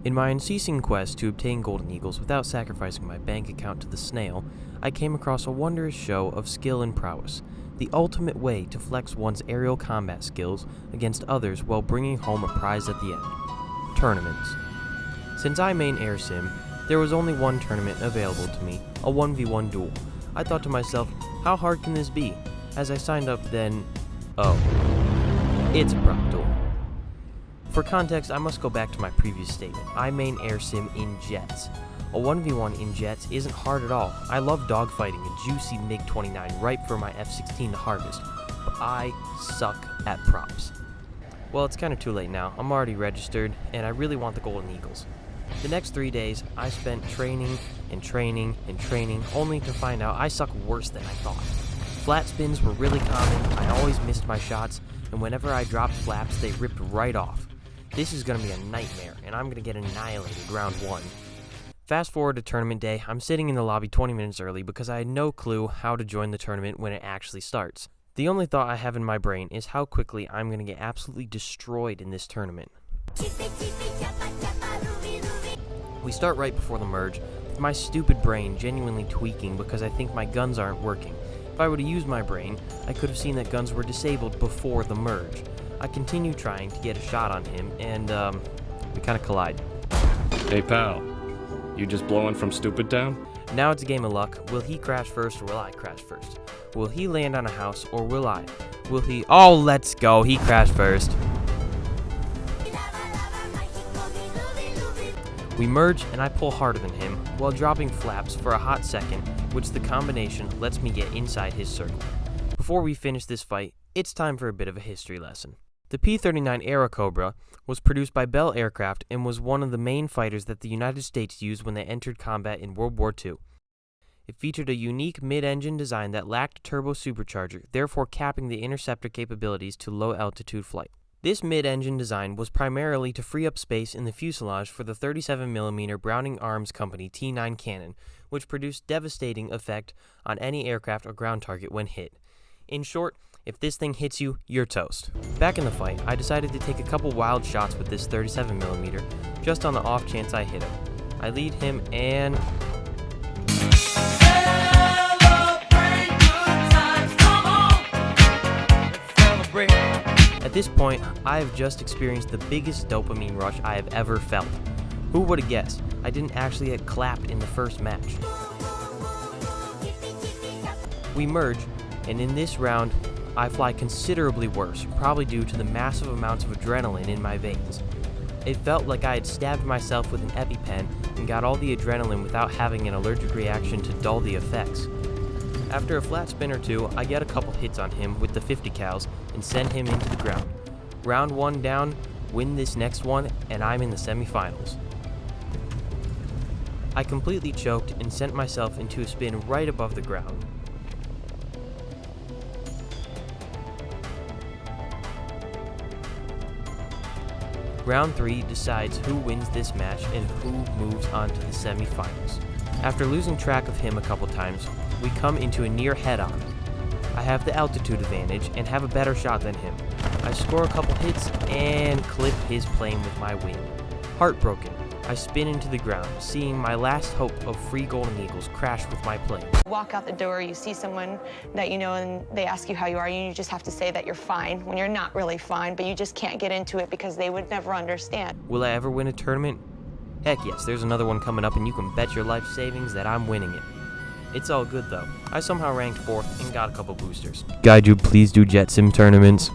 In my unceasing quest to obtain Golden Eagles without sacrificing my bank account to the snail, I came across a wondrous show of skill and prowess, the ultimate way to flex one's aerial combat skills against others while bringing home a prize at the end. Tournaments. Since I main Air Sim, there was only one tournament available to me, a 1v1 duel. I thought to myself, how hard can this be? As I signed up then, oh, it's a prop duel. For context, I must go back to my previous statement. I main Air Sim in jets. A 1v1 in jets isn't hard at all. I love dogfighting a juicy MiG-29 ripe for my F-16 to harvest, but I suck at props. Well, it's kind of too late now. I'm already registered, and I really want the Golden Eagles. The next 3 days, I spent training and training and training, only to find out I suck worse than I thought. Flat spins were really common, I always missed my shots, and whenever I dropped flaps, they ripped right off. This is going to be a nightmare, and I'm going to get annihilated round 1. Fast forward to tournament day, I'm sitting in the lobby 20 minutes early because I had no clue how to join the tournament when it actually starts. The only thought I have in my brain is how quickly I'm going to get absolutely destroyed in this tournament. We start right before the merge, with my stupid brain genuinely tweaking because I think my guns aren't working. If I would have used my brain, I could have seen that guns were disabled before the merge. I continue trying to get a shot on him, and we kind of collide. Hey pal, you just blowing from Stupid Town? Now it's a game of luck. Will he crash first or will I crash first? Will he land on a house or will I? Will he... Oh, let's go. He crashed first. We merge and I pull harder than him while dropping flaps for a hot second, which the combination lets me get inside his circle. Before we finish this fight, it's time for a bit of a history lesson. The P-39 Airacobra was produced by Bell Aircraft and was one of the main fighters that the United States used when they entered combat in World War II. It featured a unique mid-engine design that lacked a turbo supercharger, therefore capping the interceptor capabilities to low-altitude flight. This mid-engine design was primarily to free up space in the fuselage for the 37mm Browning Arms Company T9 cannon, which produced devastating effect on any aircraft or ground target when hit. In short, if this thing hits you, you're toast. Back in the fight, I decided to take a couple wild shots with this 37mm, just on the off chance I hit him. I lead him and... At this point, I have just experienced the biggest dopamine rush I have ever felt. Who would have guessed? I didn't actually get clapped in the first match. We merge, and in this round, I fly considerably worse, probably due to the massive amounts of adrenaline in my veins. It felt like I had stabbed myself with an EpiPen and got all the adrenaline without having an allergic reaction to dull the effects. After a flat spin or two, I get a couple hits on him with the 50 cals and send him into the ground. Round 1 down, win this next one, and I'm in the semifinals. I completely choked and sent myself into a spin right above the ground. Round 3 decides who wins this match and who moves on to the semifinals. After losing track of him a couple times, we come into a near head-on. I have the altitude advantage and have a better shot than him. I score a couple hits and clip his plane with my wing. Heartbroken, I spin into the ground, seeing my last hope of free Golden Eagles crash with my plane. Walk out the door, you see someone that you know and they ask you how you are, and you just have to say that you're fine when you're not really fine, but you just can't get into it because they would never understand. Will I ever win a tournament? Heck yes, there's another one coming up and you can bet your life savings that I'm winning it. It's all good though. I somehow ranked 4th and got a couple boosters. Gaiju, please do Jet Sim tournaments.